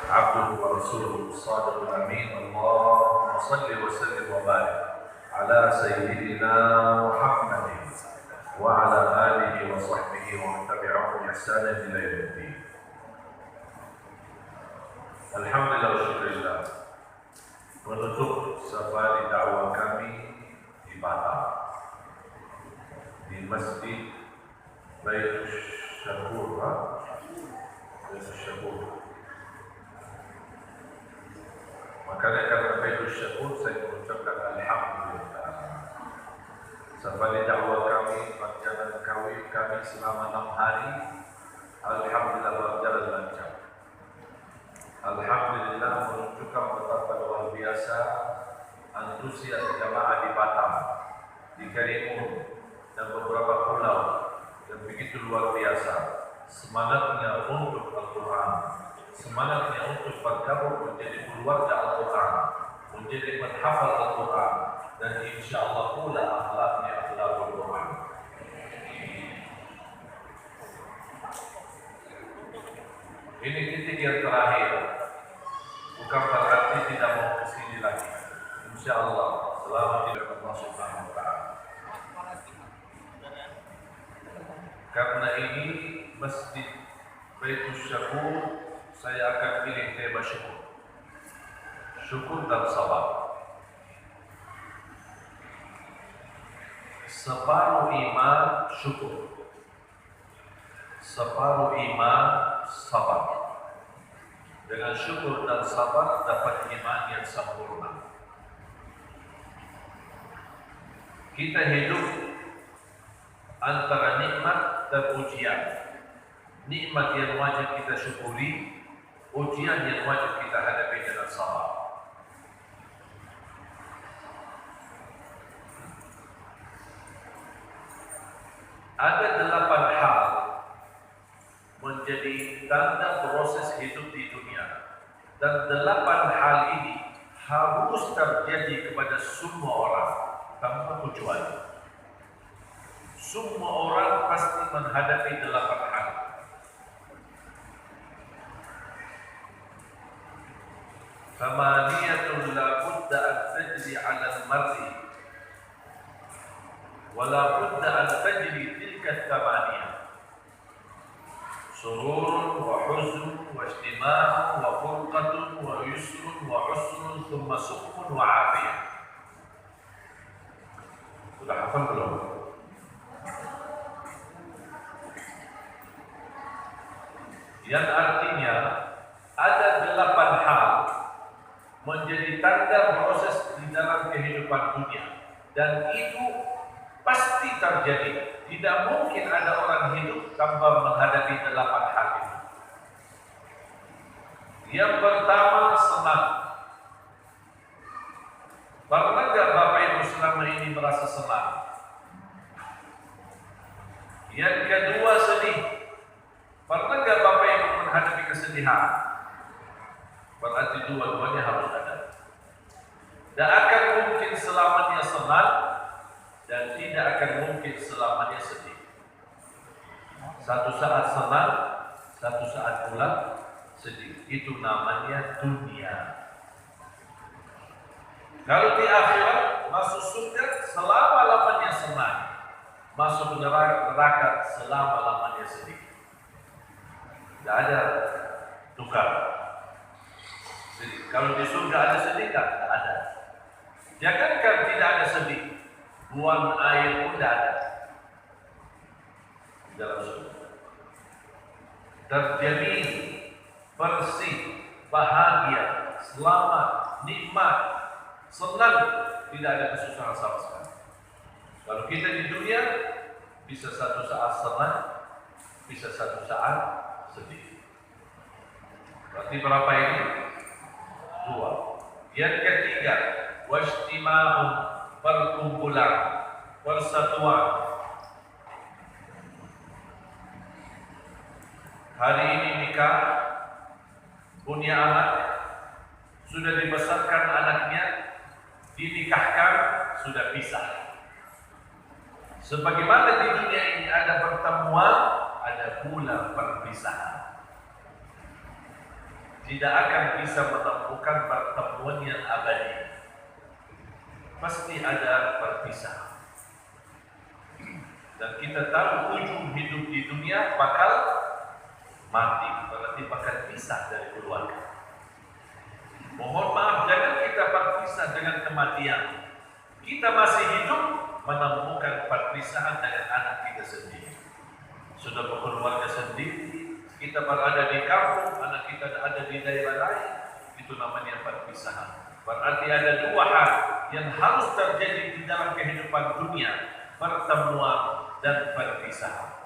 عبده ورسوله الصادق الأمين. اللهم صل وسلم وبارك على سيدنا محمد وعلى آله وصحبه ومن تبعهم بإحسان إلى يوم الدين. Alhamdulillah wa syukurillah, menutup safari dakwah kami di Batam, di Masjid Baitul Syakur. Makanya karena Baitul Syakur saya mengucapkan Alhamdulillah. Safari dakwah kami, perjalanan kami selama 6 hari, Alhamdulillah berjalan lancar. Alhamdulillah menunjukkan betapa luar biasa antusias jamaah di Batam, di Karimun dan beberapa pulau, dan begitu luar biasa semangatnya untuk Al-Quran, semangatnya untuk bergabung menjadi keluarga Al-Quran, menjadi menghafal Al-Quran, dan insyaAllah pula akhlaknya akhlakul Quran. Ini titik yang terakhir, bukan berarti tidak mau kesini lagi. InsyaAllah selama tidak Allah Subhanahu wa Ta'ala. Karena ini Masjid Baitul Syakur, saya akan pilih tema syukur. Syukur dan sabar. Separuh iman syukur, separuh iman sabar. Dengan syukur dan sabar dapat iman yang sempurna. Kita hidup antara nikmat dan ujian. Nikmat yang wajib kita syukuri, ujian yang wajib kita hadapi dengan sabar. Ada 8 hal menjadi tanda proses hidup di dunia, dan 8 hal ini harus terjadi kepada semua orang tanpa kecuali. Semua orang pasti menghadapi 8 hal. Thamaniyatun la budda an tajri 'ala al-mar'i wa la budda an tajri tilka thamaniyah. Sururun wa huzun wa ijtima'un wa furqatun wa yusrun wa usrun thumma suqmun wa afiyah. Sudah hafal belum? Yang artinya ada 8 hal menjadi tanda proses di dalam kehidupan dunia, dan itu pasti terjadi. Tidak mungkin ada orang hidup tanpa menghadapi 8 hal itu. Yang pertama, senang. Pernah enggak Bapak Ibu selama ini merasa senang? Yang kedua, sedih. Pernah enggak Bapak Ibu menghadapi kesedihan? Berarti dua-duanya harus ada. Tidak akan mungkin selamanya senang, dan tidak akan mungkin selamanya sedih. Satu saat senang, satu saat pula sedih. Itu namanya dunia. Kalau di akhirat masuk surga selama-lamanya senang, masuk neraka selama-lamanya sedih. Tidak ada tukar. Jadi, kalau di surga ada sedih kan? Tidak ada. Jangankan tidak ada sedih, buang air pun tidak ada di dalam surga. Terjamin, bersih, bahagia, selamat, nikmat, senang, tidak ada kesusahan sama sekali. Kalau kita di dunia bisa satu saat senang, bisa satu saat sedih. Berarti berapa ini? 2. Yang ketiga, wajtima'un, perkumpulan, persatuan. Hari ini nikah, punya anak, sudah dibesarkan anaknya, dinikahkan, sudah pisah. Sebagaimana di dunia ini ada pertemuan, ada pula perpisahan. tidak akan bisa menemukan pertemuan yang abadi. Pasti ada perpisahan. Dan kita tahu ujung hidup di dunia bakal mati, berarti bakal pisah dari keluarga. Mohon maaf, jangan kita berpisah dengan kematian. Kita masih hidup menemukan perpisahan dengan anak kita sendiri. Sudah berkeluarga sendiri, kita berada di kampung, anak kita ada di daerah lain, itu namanya perpisahan. Berarti ada dua hal yang harus terjadi di dalam kehidupan dunia, pertemuan dan perpisahan.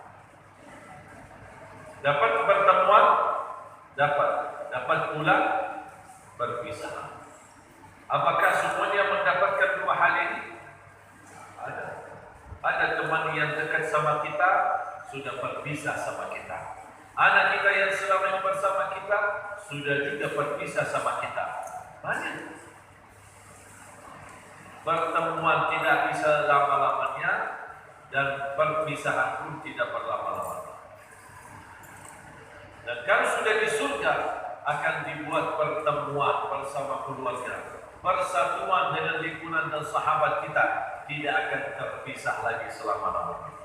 Dapat pertemuan, dapat pula perpisahan. Apakah semuanya mendapatkan dua hal ini? Ada teman yang dekat sama kita sudah berpisah sama kita. Anak kita yang selama bersama kita sudah juga berpisah sama kita. Banyak. Pertemuan tidak bisa lama-lamanya dan perpisahan pun tidak berlama-lama. Dan kalau sudah di surga akan dibuat pertemuan bersama keluarga, persatuan dengan lingkungan dan sahabat kita tidak akan terpisah lagi selama-lamanya.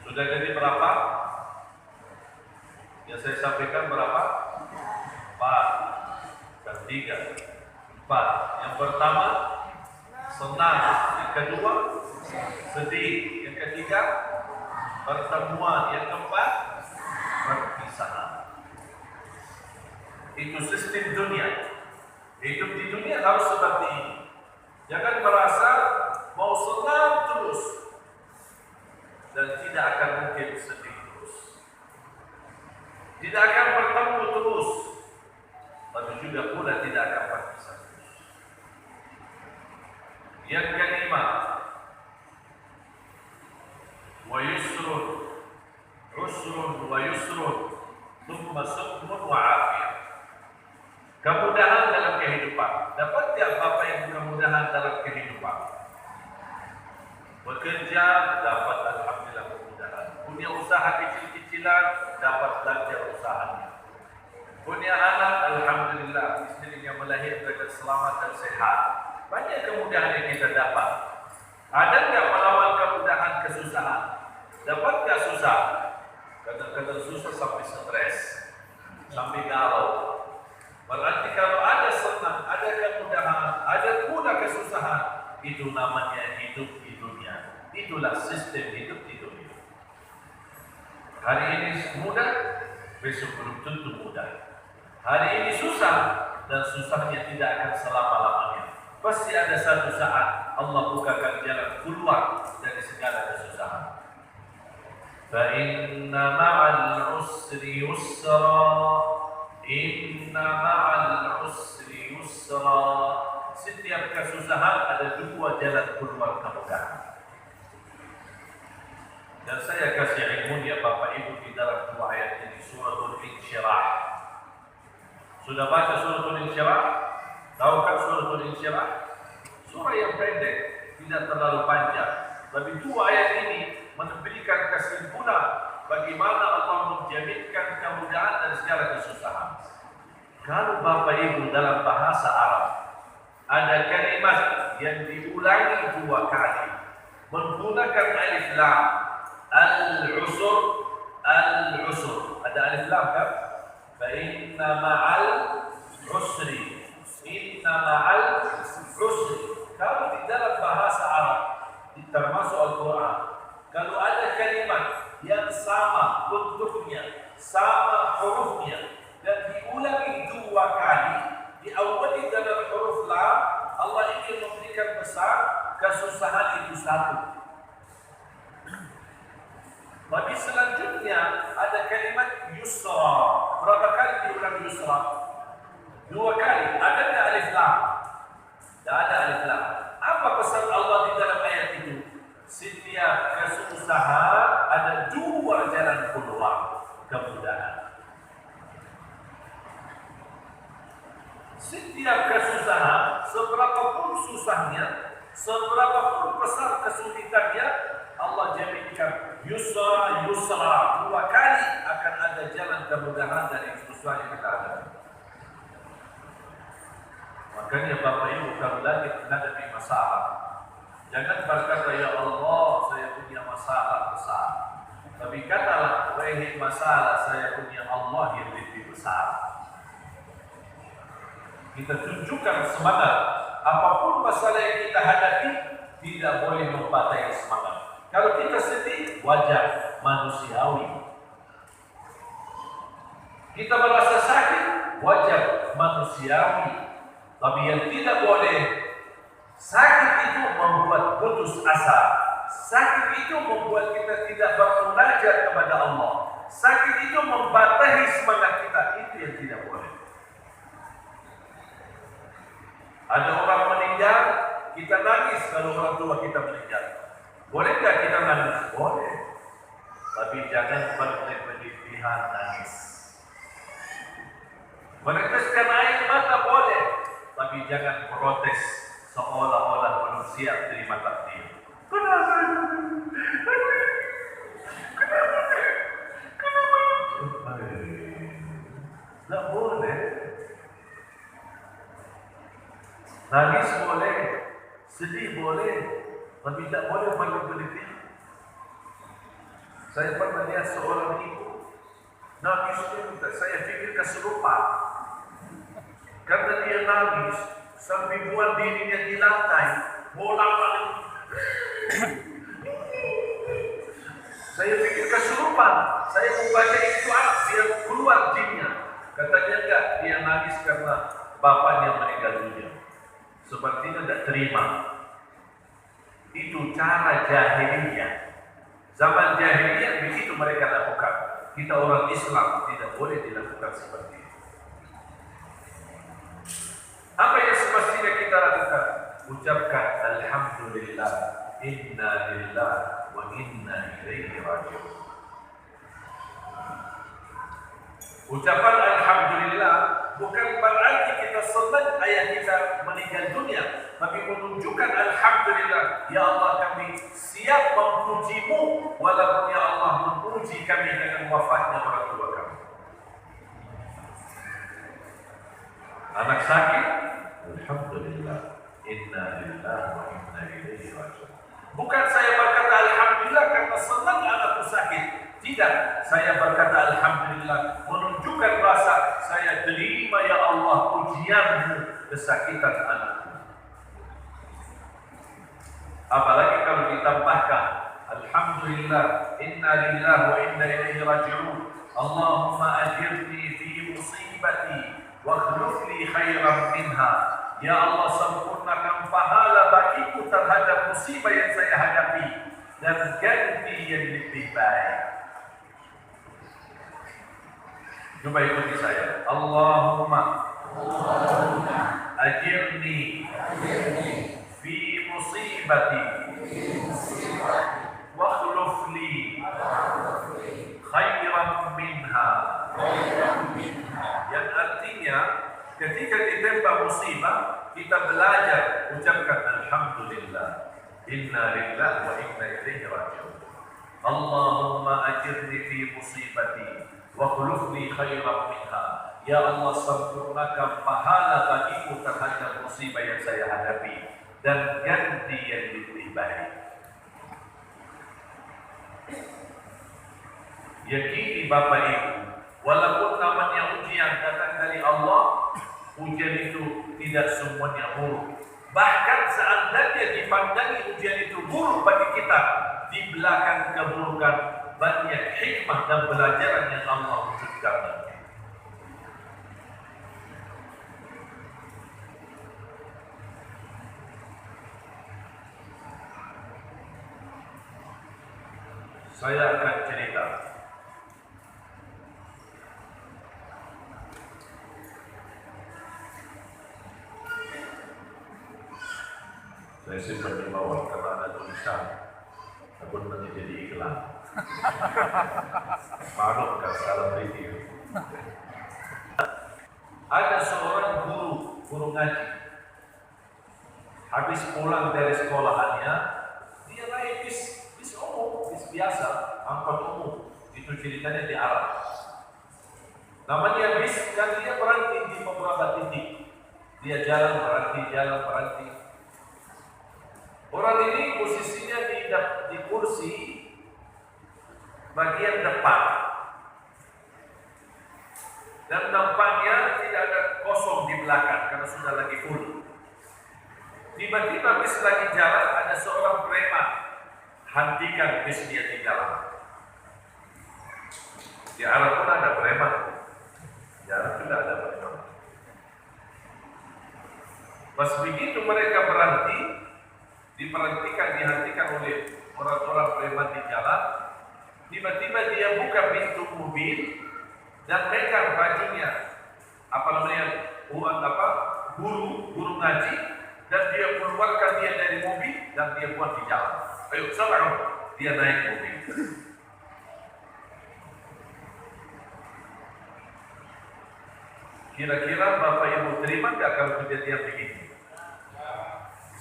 Sudah jadi berapa? Yang saya sampaikan berapa? 4 dan 3. 4. Yang pertama senang, yang kedua sedih, yang ketiga pertemuan, yang keempat perpisahan. Itu sistem dunia. Hidup di dunia harus seperti ini. Jangan merasa mau senang terus dan tidak akan mungkin sedih terus. Tidak akan bertemu terus, tapi juga pula tidak akan berpisah terus. Yang kelima, wa yusrun, usrun wa yusrun, thumma sukmun wa afiyah. Kemudahan dalam kehidupan. Dapat tidak apa yang kemudahan dalam kehidupan? Bekerja dapat alhamdulillah kemudahan. Punya usaha kecil-kecilan dapat belanja usahanya. Punya anak alhamdulillah istrinya melahirkan dengan selamat dan sehat. Banyak kemudahan yang kita dapat. Ada nggak melawan kemudahan kesusahan? Dapat nggak susah? Kadang-kadang susah sampai stres, sampai galau. Berarti kalau ada senang, ada kemudahan, ada pula kesusahan, itu namanya hidup di dunia. Itulah sistem hidup di dunia. Hari ini mudah, besok belum tentu mudah. Hari ini susah, dan susahnya tidak akan selama-lamanya. Pasti ada satu saat Allah bukakan jalan keluar dari segala kesusahan. Fa inna ma'al usri yusra. Inna ma'al usri yusra. Setiap kesusahan ada dua jalan keluar kemudahan. Dan saya kasih ilmu ya Bapak Ibu di dalam dua ayat ini, suratul Insyirah. Sudah baca suratul Insyirah? Tahu kan suratul Insyirah? Surah yang pendek, tidak terlalu panjang. Tapi dua ayat ini memberikan kesimpulan bagaimana Allah menjaminkan kemudahan dan segala kesusahan. Kalau Bapak Ibu dalam bahasa Arab ada kalimat yang diulangi dua kali menggunakan alif lam, al-usur, al-usur. Ada alif lam kan? Fa inna ma'al usri, inna ma'al usri. Kalau di dalam bahasa Arab, termasuk Al-Quran, kalau ada kalimat yang sama bentuknya, sama hurufnya, dan diulangi dua kali, diawali dengan huruf lam, Allah ingin memberikan pesan kesusahan itu satu. Tapi selanjutnya ada kalimat yusra. Berapa kali diulang yusra? Dua kali. Ada nggak alif lam? Tidak ada alif lam. Apa pesan Allah di dalam ayat itu? Setiap kesusahan ada dua jalan keluar kemudahan. Setiap kesusahan, seberapapun susahnya, seberapapun besar kesulitannya, Allah jaminkan yusra yusra, 2 kali akan ada jalan kemudahan dari susah yang kita hadapi. Makanya Bapak Ibu kalau lagi menghadapi masalah, jangan berkata ya Allah saya punya masalah besar, tapi katalah wahai masalah saya punya Allah yang lebih besar. Kita tunjukkan semangat, apapun masalah yang kita hadapi tidak boleh membatasi semangat. Kalau kita sedih, wajar, manusiawi. Kita merasa sakit, wajar, manusiawi. Tapi yang tidak boleh, sakit itu membuat putus asa. Sakit itu membuat kita tidak bermunajat kepada Allah. Sakit itu membatasi semangat kita. Itu yang tidak boleh. Ada orang meninggal, kita nangis kalau orang tua kita meninggal. Boleh tidak kita nangis? Boleh. Tapi jangan berlebihan nangis. Meneteskan air mata boleh, tapi jangan protes seolah-olah manusia terima takdir. Kenapa? Tidak boleh. Nangis boleh, sedih boleh, tapi tidak boleh berlebihan. Saya pernah lihat seorang ibu nangisnya, saya pikir kesurupan. Karena dia nangis sampai buat dirinya di lantai, bolak-balik. Saya pikir kesurupan. Saya membaca itu dia keluar jinnya. Katanya enggak, dia nangis karena bapaknya meninggal dunia. Sepertinya tidak terima. Itu cara jahiliyah. Zaman jahiliyah begitu mereka lakukan. Kita orang Islam tidak boleh dilakukan seperti itu. Apa yang semestinya kita lakukan? Ucapkan Alhamdulillah, Inna Lillah wa Inna Ilaihi Raji'un. Ucapan Alhamdulillah bukan berarti kita senang ayah kita meninggal dunia, tapi menunjukkan Alhamdulillah, ya Allah kami siap memujimu walaupun ya Allah memuji kami dengan wafatnya orang tua kami. Anak sakit, Alhamdulillah, Inna Lillahi wa Inna Ilaihi Raji'un. Bukan saya berkata Alhamdulillah karena senang anakku sakit. Tidak, saya berkata Alhamdulillah menunjukkan rasa saya terima ya Allah pujianmu kesakitan anakku. Apalagi kalau ditambahkan Alhamdulillah, Inna Lillahi wa Inna Ilaihi Raji'un. Allahumma ajirni fi musibati wa akhlif li khairan minha. Ya Allah, sempurnakan pahala bagiku terhadap musibah yang saya hadapi dan ganti yang lebih baik. Coba ikuti saya. Allahumma ajirni fi musibati wa akhlif li khairan minha. Yang artinya ketika ditimpa musibah, kita belajar ucapkan Alhamdulillah, Inna Lillahi wa Inna Ilaihi Raji'un. Allahumma ajirni fi musibati wa khulufni khairan minha. Ya Allah, sempurnakan pahala bagiku terhadap musibah yang saya hadapi dan ganti yang lebih baik. Yakini Bapak Ibu, walaupun namanya ujian datang dari Allah, ujian itu tidak semuanya buruk. Bahkan seandainya dipandangi ujian itu buruk bagi kita, di belakang keburukan banyak hikmah dan pelajaran yang Allah wujudkan. Saya akan cerita. Saya simpan di bawah karena ada tulisan takut menjadi iklan. Maklumkan salah review. Ada seorang guru ngaji. Habis pulang dari sekolahannya, dia naik bis umum, bis biasa. angkot umum. Itu ceritanya di Arab. Namanya bis, dan dia berhenti di beberapa titik. Dia jalan berhenti. Orang ini posisinya di kursi bagian depan. Dan nampaknya tidak ada kosong di belakang karena sudah lagi full. Tiba-tiba bis lagi jalan, ada seorang preman hentikan bis dia di jalan. Di Arab pun ada preman. Di Arab juga ada preman. Pas begitu mereka berhenti, dihentikan oleh orang-orang preman di jalan. Tiba-tiba dia buka pintu mobil dan megang bajunya, guru ngaji, dan dia keluarkan dia dari mobil dan dia buat di jalan. Ayo, sabar, dia naik mobil. Kira-kira Bapak Ibu terima nggak kalau kejadian begini?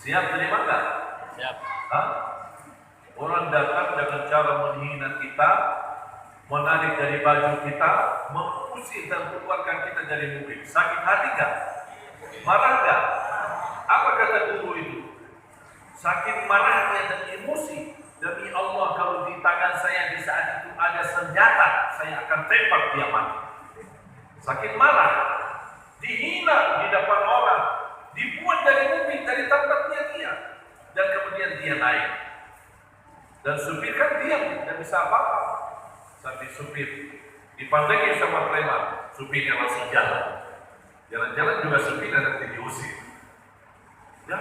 Siap terima nggak? Siap. Hah? Orang datang dengan cara menghina kita, menarik dari baju kita, mengusir dan keluarkan kita dari mobil. Sakit hati nggak? Marah nggak? Apa kata guru itu? Saking marahnya dan emosi, demi Allah kalau di tangan saya di saat itu ada senjata, saya akan tembak dia mati. Saking marah, dihina di depan orang, dibuat dari mobil, dari tempatnya dia, dan kemudian dia naik. Dan supir kan diam, tidak bisa apa-apa. Sampai supir dipandangin sama preman, supirnya langsung jalan. Jalan-jalan juga supirnya nanti diusir. Ya.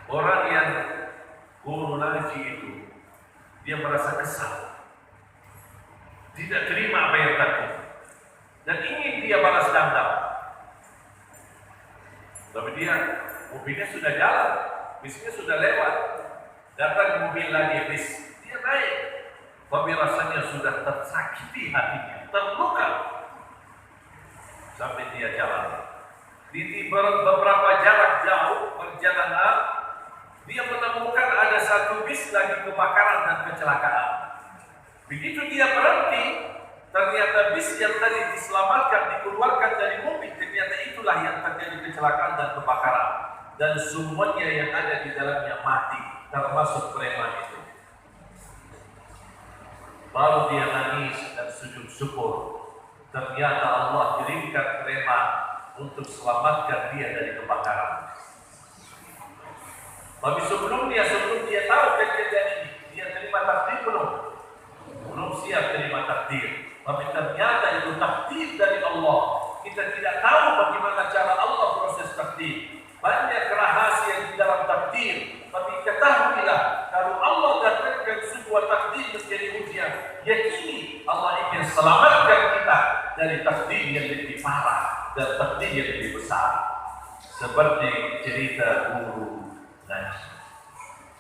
Orang yang guru ngaji itu, dia merasa kesal, tidak terima apa yang terjadi, dan ingin dia balas dendam. Tapi dia, mobilnya sudah jalan, bisnya sudah lewat, datang mobil lagi bis, dia naik. Tapi rasanya sudah tersakiti hatinya, terluka, sampai dia jalan. Di beberapa jarak jauh perjalanan, dia menemukan ada satu bis lagi kebakaran dan kecelakaan. Begitu dia berhenti, ternyata bis yang tadi diselamatkan, dikeluarkan dari mobil, ternyata itulah yang terjadi kecelakaan dan kebakaran. Dan semuanya yang ada di dalamnya mati, termasuk preman itu. Baru dia nangis dan sujud syukur. Ternyata Allah kirimkan preman untuk selamatkan dia dari kebakaran. Tapi sebelum dia tahu kejadian ini, dia terima takdir belum? Belum siap terima takdir. Tapi ternyata itu takdir dari Allah. Kita tidak tahu bagaimana cara Allah proses takdir. Banyak rahasia di dalam takdir. Tapi ketahuilah, kalau Allah datangkan sebuah takdir menjadi ujian, yakini Allah ingin selamatkan kita dari takdir yang lebih parah dan takdir yang lebih besar. Seperti cerita guru ngaji.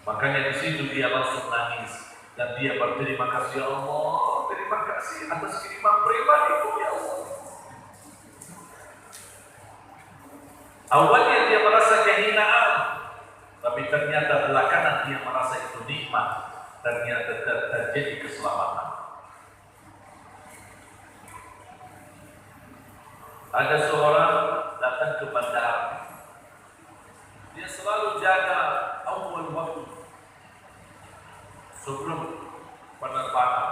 Makanya di situ dia langsung nangis dan dia berterima kasih Allah, terima kasih atas kiriman preman itu ya Allah. Awalnya dia merasa kehinaan, tapi ternyata belakangan dia merasa itu nikmat. Ternyata terjadi keselamatan. Ada seorang datang ke bandara. Dia selalu jaga awal waktu sebelum penerbangan.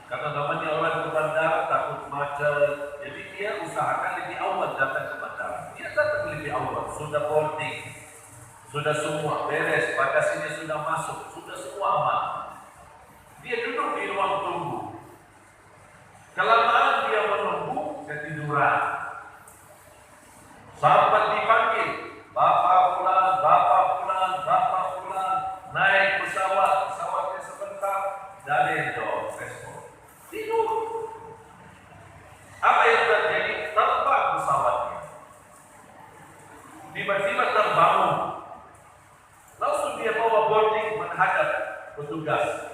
Karena namanya orang ke bandara takut macet, jadi dia usahakan lebih awal datang ke bandara. Dia datang lebih awal, sudah boarding, sudah semua beres, bagasinya sudah masuk, sudah semua aman. Dia duduk di ruang tunggu. Kelamaan dia menunggu, ketiduran. Sahabat dipanggil, Bapak pulang, naik pesawatnya sebentar, dari jawab respon. Tidur. Apa yang terjadi? Terbang pesawatnya. Tiba-tiba terbangun. Langsung dia bawa boarding menghadap petugas.